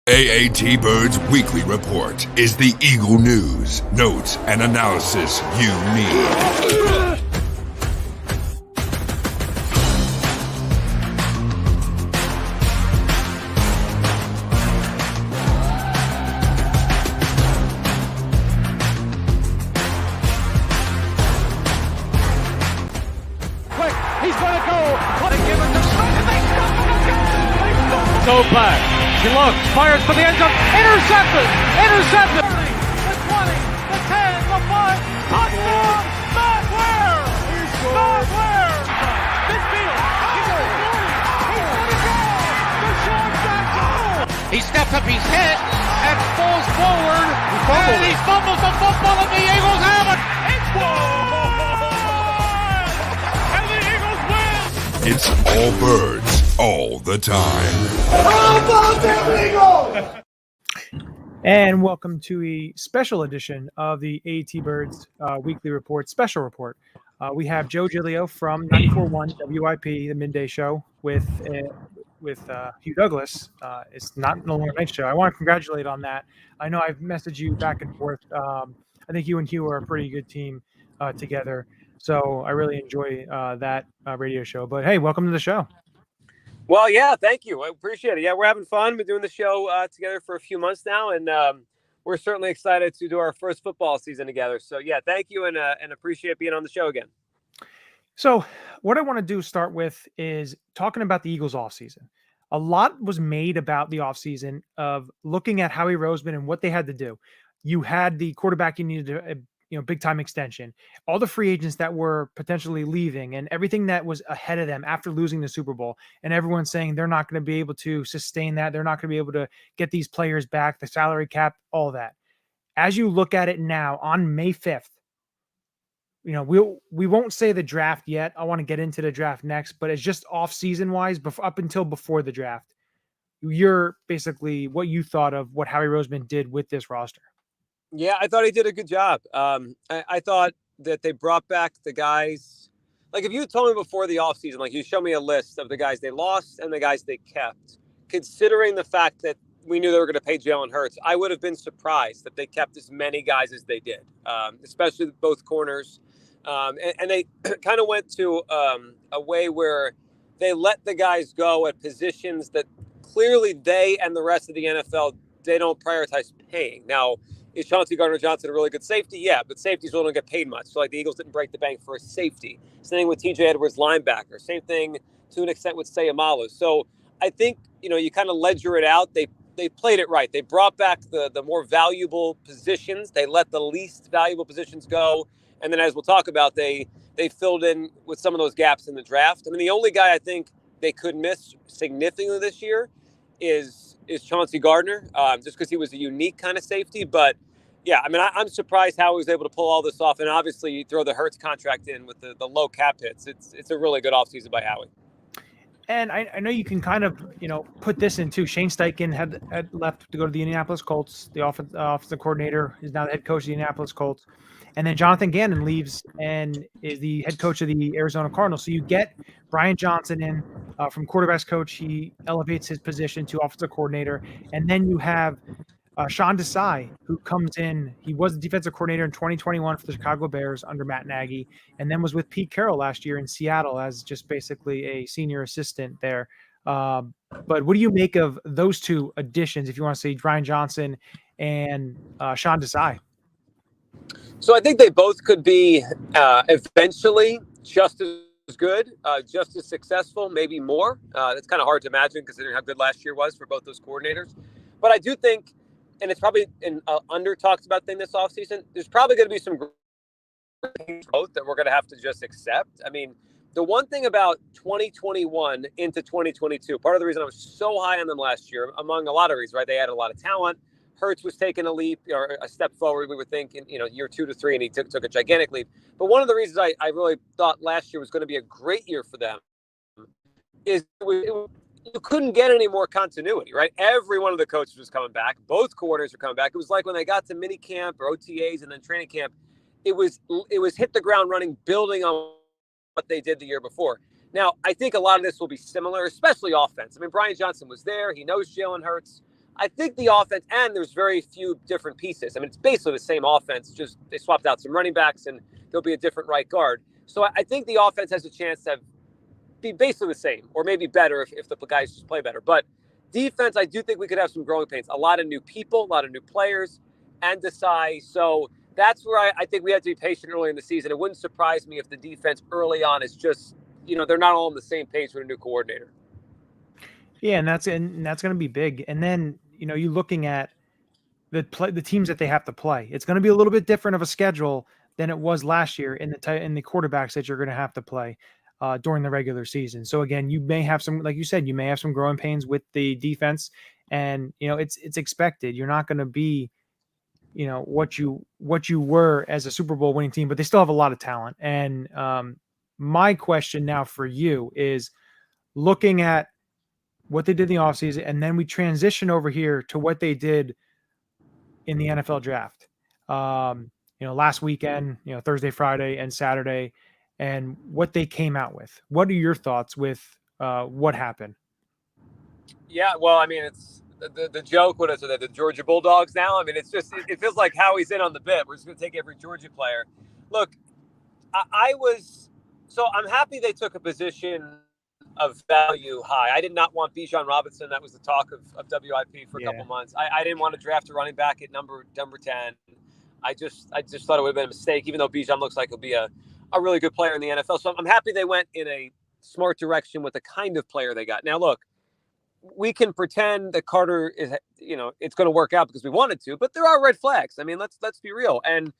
AATBirds Weekly Report is the Eagle news, notes, and analysis you need. Back. He looks, fires for the end zone, intercepted! The 20, the 10, the 5, touchdown! Matt Ware! Midfield, he's at the 40, he's gonna go! Deshaun Jackson! He steps up, he's hit, and falls forward, and he fumbles the football, and the Eagles have it! It's one! And the Eagles win! It's all birds, all the time. And welcome to a special edition of the AATBirds Weekly Report, special report. We have Joe Giglio from 94.1 WIP, the midday show, with Hugh Douglas. It's not no longer a night show. I want to congratulate on that. I know I've messaged you back and forth. I think you and Hugh are a pretty good team together. So I really enjoy that radio show. But hey, welcome to the show. Well, yeah, thank you. I appreciate it. Yeah, we're having fun. We've been doing the show together for a few months now, and we're certainly excited to do our first football season together. So, yeah, thank you, and appreciate being on the show again. So what I want to do start with is talking about the Eagles offseason. A lot was made about the offseason of looking at Howie Roseman and what they had to do. You had the quarterback you needed to big time extension, all the free agents that were potentially leaving and everything that was ahead of them after losing the Super Bowl, and everyone's saying they're not going to be able to sustain that. They're not going to be able to get these players back, the salary cap, all that. As you look at it now on May 5th, we won't say the draft yet. I want to get into the draft next, but it's just off season wise, up until before the draft, you're basically what you thought of what Howie Roseman did with this roster. Yeah, I thought he did a good job. I thought that they brought back the guys. Like, if you told me before the offseason, like you show me a list of the guys they lost and the guys they kept, considering the fact that we knew they were going to pay Jalen Hurts, I would have been surprised that they kept as many guys as they did, especially both corners. And they kind of went to a way where they let the guys go at positions that clearly they and the rest of the NFL, they don't prioritize paying. Now, is Chauncey Gardner-Johnson a really good safety? Yeah, but safeties don't get paid much. So, like, the Eagles didn't break the bank for a safety. Same thing with TJ Edwards, linebacker. Same thing to an extent with Sayamalu. So I think, you kind of ledger it out. They played it right. They brought back the more valuable positions. They let the least valuable positions go. And then, as we'll talk about, they filled in with some of those gaps in the draft. I mean, the only guy I think they could miss significantly this year is Chauncey Gardner, just because he was a unique kind of safety. But, yeah, I mean, I'm surprised how he was able to pull all this off. And obviously, you throw the Hurts contract in with the low cap hits. It's a really good offseason by Howie. And I know you can kind of, put this into Shane Steichen had left to go to the Indianapolis Colts. The offensive coordinator is now the head coach of the Indianapolis Colts. And then Jonathan Gannon leaves and is the head coach of the Arizona Cardinals. So you get Brian Johnson in from quarterbacks coach. He elevates his position to offensive coordinator. And then you have Sean Desai, who comes in. He was the defensive coordinator in 2021 for the Chicago Bears under Matt Nagy, and then was with Pete Carroll last year in Seattle as just basically a senior assistant there. But what do you make of those two additions, if you want to say Brian Johnson and Sean Desai? So I think they both could be eventually just as good, just as successful, maybe more. That's kind of hard to imagine considering how good last year was for both those coordinators. But I do think, and it's probably an under talked about thing this offseason, there's probably going to be some growth that we're going to have to just accept. I mean, the one thing about 2021 into 2022, part of the reason I was so high on them last year, among a lot of reasons, right? They had a lot of talent. Hurts was taking a leap or a step forward. We were thinking, year 2 to 3, and he took a gigantic leap. But one of the reasons I really thought last year was going to be a great year for them is you couldn't get any more continuity, right? Every one of the coaches was coming back. Both coordinators were coming back. It was like when they got to mini camp or OTAs and then training camp, it was hit the ground running, building on what they did the year before. Now, I think a lot of this will be similar, especially offense. I mean, Brian Johnson was there. He knows Jalen Hurts. I think the offense, and there's very few different pieces. I mean, it's basically the same offense, just they swapped out some running backs and there'll be a different right guard. So I think the offense has a chance to be basically the same, or maybe better if the guys just play better. But defense, I do think we could have some growing pains. A lot of new people, a lot of new players, and Desai. So that's where I think we have to be patient early in the season. It wouldn't surprise me if the defense early on is just, they're not all on the same page with a new coordinator. Yeah, and that's going to be big. And then, you looking at the teams that they have to play. It's going to be a little bit different of a schedule than it was last year in the quarterbacks that you're going to have to play during the regular season. So again, you may have some, like you said, you may have some growing pains with the defense, and it's expected. You're not going to be, what you were as a Super Bowl winning team, but they still have a lot of talent. And my question now for you is, looking at what they did in the offseason, and then we transition over here to what they did in the NFL draft. Last weekend, Thursday, Friday, and Saturday, and what they came out with. What are your thoughts with what happened? Yeah, well, I mean, it's the joke. What is it? The Georgia Bulldogs now? I mean, it's just, it feels like Howie's in on the bit. We're just going to take every Georgia player. Look, I'm happy they took a position of value high. I did not want Bijan Robinson. That was the talk of WIP for a couple months. I didn't want to draft a running back at number 10. I just thought it would have been a mistake, even though Bijan looks like he'll be a really good player in the NFL. So I'm happy they went in a smart direction with the kind of player they got. Now, look, we can pretend that Carter is, it's going to work out because we wanted to, but there are red flags. I mean, let's be real. And,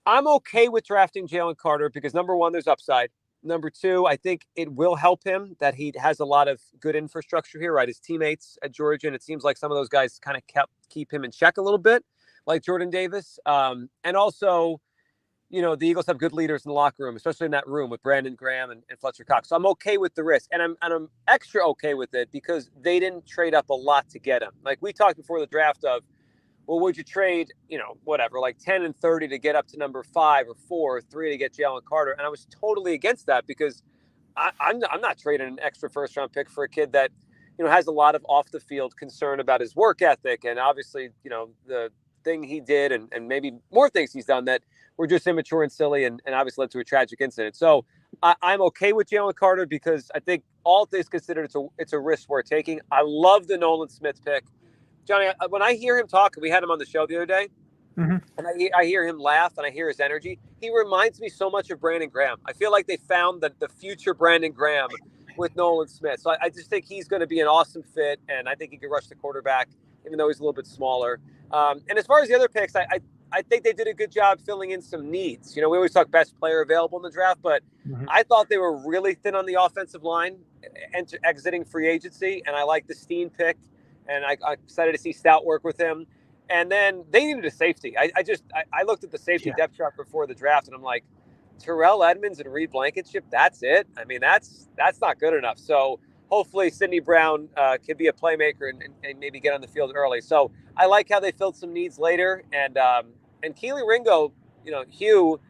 I'm okay with drafting Jalen Carter because, number one, there's upside. Number two, I think it will help him that he has a lot of good infrastructure here, right? His teammates at Georgia, and it seems like some of those guys kind of keep him in check a little bit, like Jordan Davis. And also, the Eagles have good leaders in the locker room, especially in that room with Brandon Graham and Fletcher Cox. So I'm okay with the risk, and I'm extra okay with it because they didn't trade up a lot to get him. Like we talked before the draft of, well, would you trade, whatever, like 10 and 30 to get up to number 5 or 4 or 3 to get Jalen Carter? And I was totally against that because I'm not trading an extra first-round pick for a kid that, has a lot of off-the-field concern about his work ethic. And obviously, the thing he did and maybe more things he's done that were just immature and silly and obviously led to a tragic incident. So I'm okay with Jalen Carter because I think all things considered, it's a risk we're taking. I love the Nolan Smith pick. Johnny, when I hear him talk, we had him on the show the other day, and I hear him laugh and I hear his energy. He reminds me so much of Brandon Graham. I feel like they found the future Brandon Graham with Nolan Smith. So I just think he's going to be an awesome fit, and I think he could rush the quarterback, even though he's a little bit smaller. And as far as the other picks, I think they did a good job filling in some needs. We always talk best player available in the draft, but I thought they were really thin on the offensive line exiting free agency, and I like the Steen pick. And I'm excited to see Stout work with him. And then they needed a safety. I looked at the safety depth chart before the draft, and I'm like, Terrell Edmonds and Reed Blankenship, that's it? I mean, that's not good enough. So hopefully Sidney Brown can be a playmaker and maybe get on the field early. So I like how they filled some needs later. And Keely Ringo, Hugh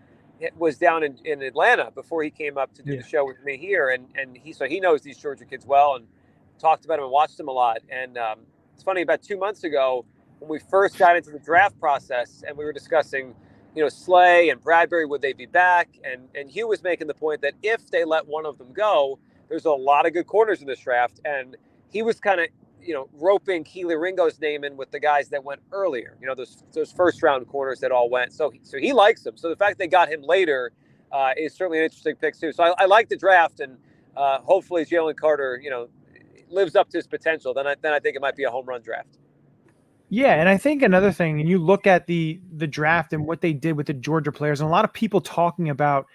was down in Atlanta before he came up to do the show with me here. And he knows these Georgia kids well and talked about him and watched him a lot. And it's funny, about 2 months ago, when we first got into the draft process and we were discussing, Slay and Bradbury, would they be back? And Hugh was making the point that if they let one of them go, there's a lot of good corners in this draft. And he was kind of, roping Keely Ringo's name in with the guys that went earlier, those first round corners that all went. So he likes him. So the fact they got him later is certainly an interesting pick too. So I like the draft, and hopefully Jalen Carter, lives up to his potential, then I think it might be a home run draft. Yeah, and I think another thing, and you look at the draft and what they did with the Georgia players, and a lot of people talking about,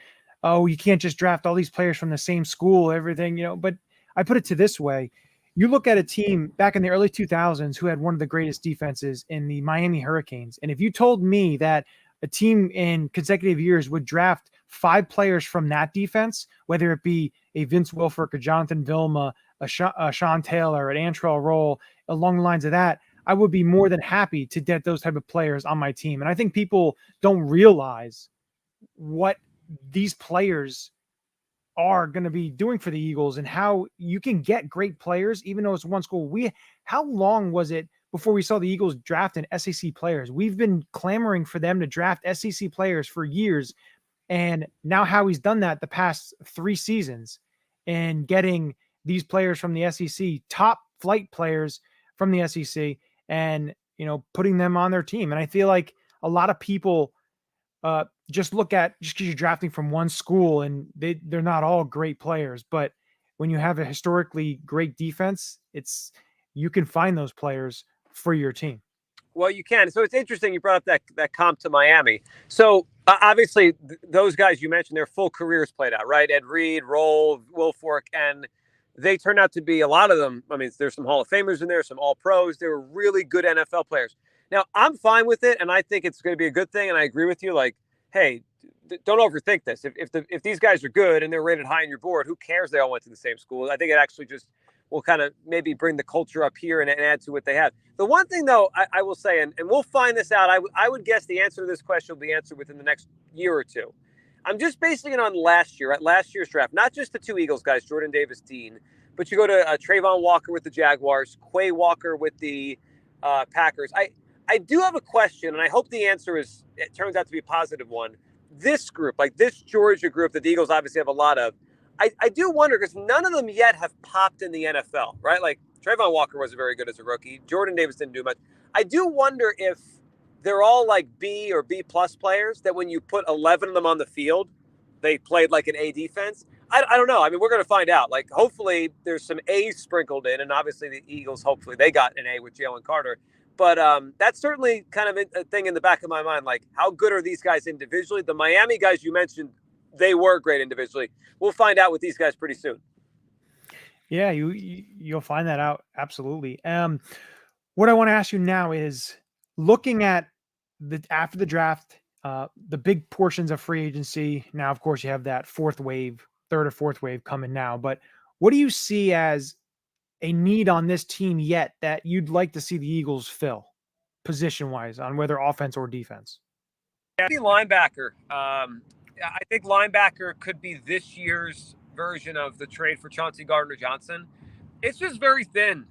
oh, you can't just draft all these players from the same school, everything, but I put it to this way. You look at a team back in the early 2000s who had one of the greatest defenses in the Miami Hurricanes, and if you told me that a team in consecutive years would draft 5 players from that defense, whether it be a Vince Wilfork, a Jonathan Vilma, a Sean Taylor, an Antrell Roll, along the lines of that, I would be more than happy to get those type of players on my team. And I think people don't realize what these players are going to be doing for the Eagles and how you can get great players, even though it's one school. How long was it before we saw the Eagles draft an SEC players? We've been clamoring for them to draft SEC players for years. And now Howie's done that the past 3 seasons and getting these players from the SEC, top flight players from the SEC, and, putting them on their team. And I feel like a lot of people just because you're drafting from one school and they're not all great players, but when you have a historically great defense, you can find those players for your team. Well, you can. So it's interesting you brought up that comp to Miami. So obviously those guys you mentioned, their full careers played out, right? Ed Reed, Roll, Wilfork, and they turned out to be, a lot of them, I mean, there's some Hall of Famers in there, some All-Pros. They were really good NFL players. Now, I'm fine with it, and I think it's going to be a good thing, and I agree with you. Like, hey, don't overthink this. If these guys are good and they're rated high on your board, who cares they all went to the same school? I think it actually just will kind of maybe bring the culture up here and add to what they have. The one thing, though, I will say, and we'll find this out, I would guess the answer to this question will be answered within the next year or two. I'm just basing it on last year's draft, not just the 2 Eagles guys, Jordan Davis, Dean, but you go to Trayvon Walker with the Jaguars, Quay Walker with the Packers. I do have a question, and I hope the answer it turns out to be a positive one. This group, like this Georgia group that the Eagles obviously have a lot of, I do wonder, because none of them yet have popped in the NFL, right? Like Trayvon Walker wasn't very good as a rookie. Jordan Davis didn't do much. I do wonder if they're all like B or B plus players that when you put 11 of them on the field, they played like an A defense. I don't know. I mean, we're going to find out. Like, hopefully there's some A's sprinkled in, and obviously the Eagles, hopefully they got an A with Jalen Carter. But that's certainly kind of a thing in the back of my mind. Like, how good are these guys individually? The Miami guys you mentioned, they were great individually. We'll find out with these guys pretty soon. Yeah, you'll find that out. Absolutely. What I want to ask you now is, looking at after the draft, the big portions of free agency. Now, of course, you have that third or fourth wave coming now. But what do you see as a need on this team yet that you'd like to see the Eagles fill, position-wise, on whether offense or defense? Yeah, linebacker. I think linebacker could be this year's version of the trade for Chauncey Gardner-Johnson. It's just very thin.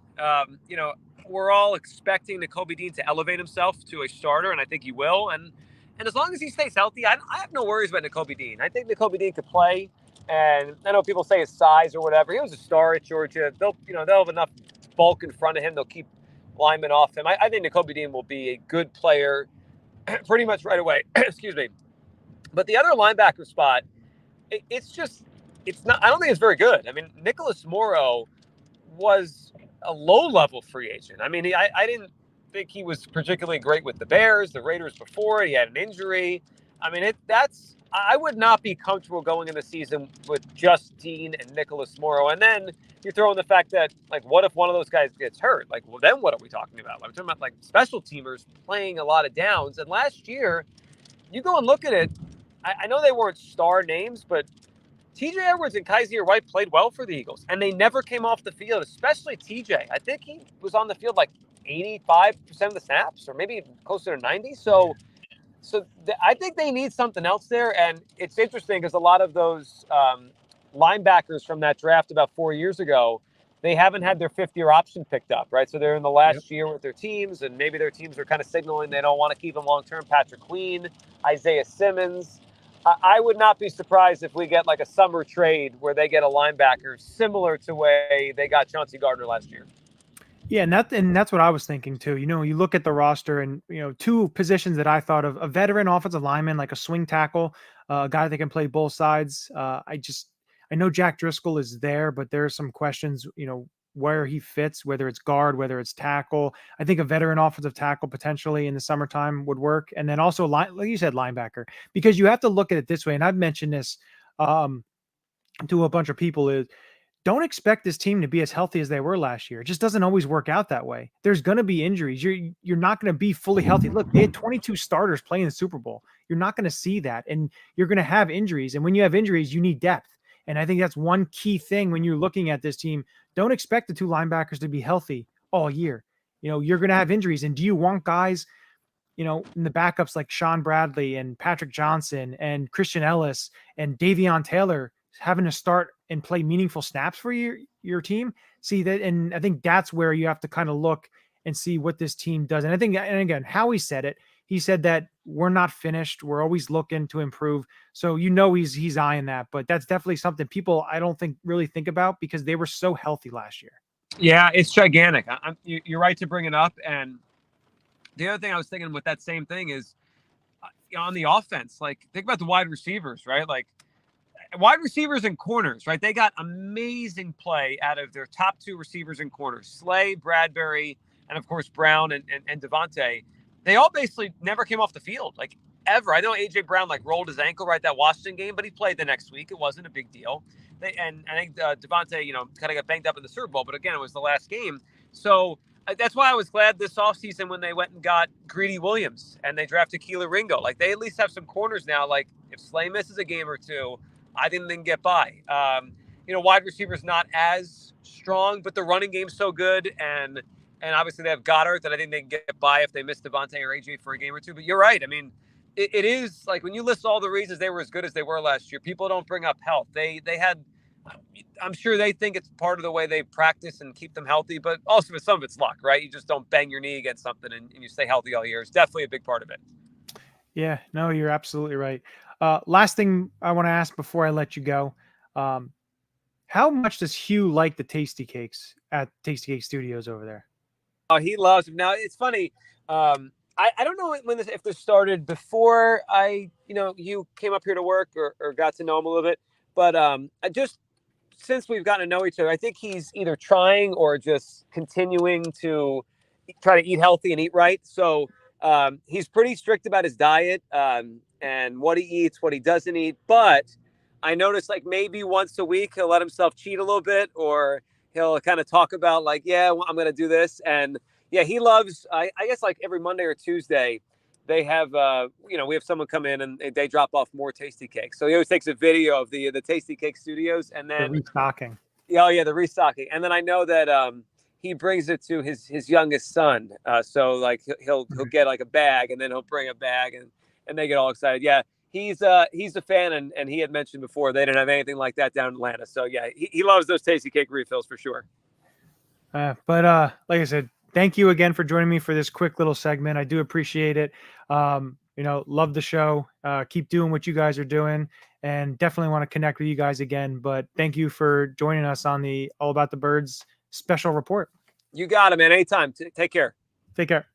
We're all expecting Nakobe Dean to elevate himself to a starter, and I think he will. And as long as he stays healthy, I have no worries about Nakobe Dean. I think Nakobe Dean could play. And I know people say his size or whatever. He was a star at Georgia. They'll have enough bulk in front of him. They'll keep linemen off him. I think Nakobe Dean will be a good player pretty much right away. Excuse me. But the other linebacker spot, it's not. I don't think it's very good. I mean, Nicholas Morrow was a low-level free agent. I mean, I didn't think he was particularly great with the Bears, the Raiders before. He had an injury. I mean, I would not be comfortable going in the season with just Dean and Nicholas Morrow. And then you throw in the fact that, like, what if one of those guys gets hurt? Like, well, then what are we talking about? Like, we're talking about, like, special teamers playing a lot of downs. And last year, you go and look at it, I know they weren't star names, but TJ Edwards and Kaiser White played well for the Eagles. And they never came off the field, especially TJ. I think he was on the field like 85% of the snaps, or maybe closer to 90. So I think they need something else there. And it's interesting because a lot of those linebackers from that draft about 4 years ago, they haven't had their fifth-year option picked up, right? So they're in the last year with their teams, and maybe their teams are kind of signaling they don't want to keep them long-term. Patrick Queen, Isaiah Simmons. I would not be surprised if we get like a summer trade where they get a linebacker similar to way they got Chauncey Gardner last year. Yeah, and that's what I was thinking too. You look at the roster and, two positions that I thought of: a veteran offensive lineman, like a swing tackle, a guy that can play both sides. I know Jack Driscoll is there, but there are some questions, where he fits, whether it's guard, whether it's tackle. I think a veteran offensive tackle potentially in the summertime would work. And then also, like you said, linebacker, because you have to look at it this way. And I've mentioned this to a bunch of people, is don't expect this team to be as healthy as they were last year. It just doesn't always work out that way. There's going to be injuries. You're not going to be fully healthy. Look, they had 22 starters playing the Super Bowl. You're not going to see that. And you're going to have injuries. And when you have injuries, you need depth. And I think that's one key thing when you're looking at this team. Don't expect the two linebackers to be healthy all year. You're going to have injuries. And do you want guys, in the backups like Sean Bradley and Patrick Johnson and Christian Ellis and Davion Taylor having to start and play meaningful snaps for your team. See that, and I think that's where you have to kind of look and see what this team does. And I think, and again, Howie said it. He said that we're not finished. We're always looking to improve. So he's eyeing that, but that's definitely something people I don't think really think about because they were so healthy last year. Yeah, it's gigantic. You're right to bring it up. And the other thing I was thinking with that same thing is on the offense, like think about the wide receivers, right? Like wide receivers and corners, right? They got amazing play out of their top 2 receivers and corners, Slay, Bradbury, and of course Brown and Devontae. They all basically never came off the field, like ever. I know AJ Brown like rolled his ankle right that Washington game, but he played the next week. It wasn't a big deal. And I think Devontae, kind of got banged up in the Super Bowl, but again, it was the last game. So that's why I was glad this offseason when they went and got Greedy Williams and they drafted Keeler Ringo. Like they at least have some corners now. Like if Slay misses a game or two, I think they can get by. Wide receivers not as strong, but the running game's so good, and obviously they have Goddard that I think they can get by if they miss Devontae or AJ for a game or two. But you're right. I mean, it is like when you list all the reasons they were as good as they were last year, people don't bring up health. They had, I'm sure they think it's part of the way they practice and keep them healthy, but also with some of it's luck, right? You just don't bang your knee against something and you stay healthy all year. It's definitely a big part of it. Yeah, no, you're absolutely right. Last thing I want to ask before I let you go. How much does Hugh like the Tasty Cakes at Tasty Cake Studios over there? Oh, he loves them. Now, it's funny. I don't know if this started before you came up here to work or got to know him a little bit. But since we've gotten to know each other, I think he's either trying or just continuing to try to eat healthy and eat right. So he's pretty strict about his diet and what he eats, what he doesn't eat. But I noticed like maybe once a week he'll let himself cheat a little bit, or he'll kind of talk about like, yeah, I'm going to do this. And yeah, he loves, I guess like every Monday or Tuesday, they have, we have someone come in and they drop off more Tasty Cakes. So he always takes a video of the Tasty Cake Studios and then the restocking. Oh yeah, the restocking. And then I know that he brings it to his youngest son. So like he'll get like a bag and then he'll bring a bag and they get all excited. Yeah, he's a fan and he had mentioned before they didn't have anything like that down in Atlanta. So yeah, he loves those Tasty Cake refills for sure. But like I said, thank you again for joining me for this quick little segment. I do appreciate it. Love the show. Keep doing what you guys are doing and definitely want to connect with you guys again. But thank you for joining us on the All About the Birds special report. You got it, man. Anytime. Take care. Take care.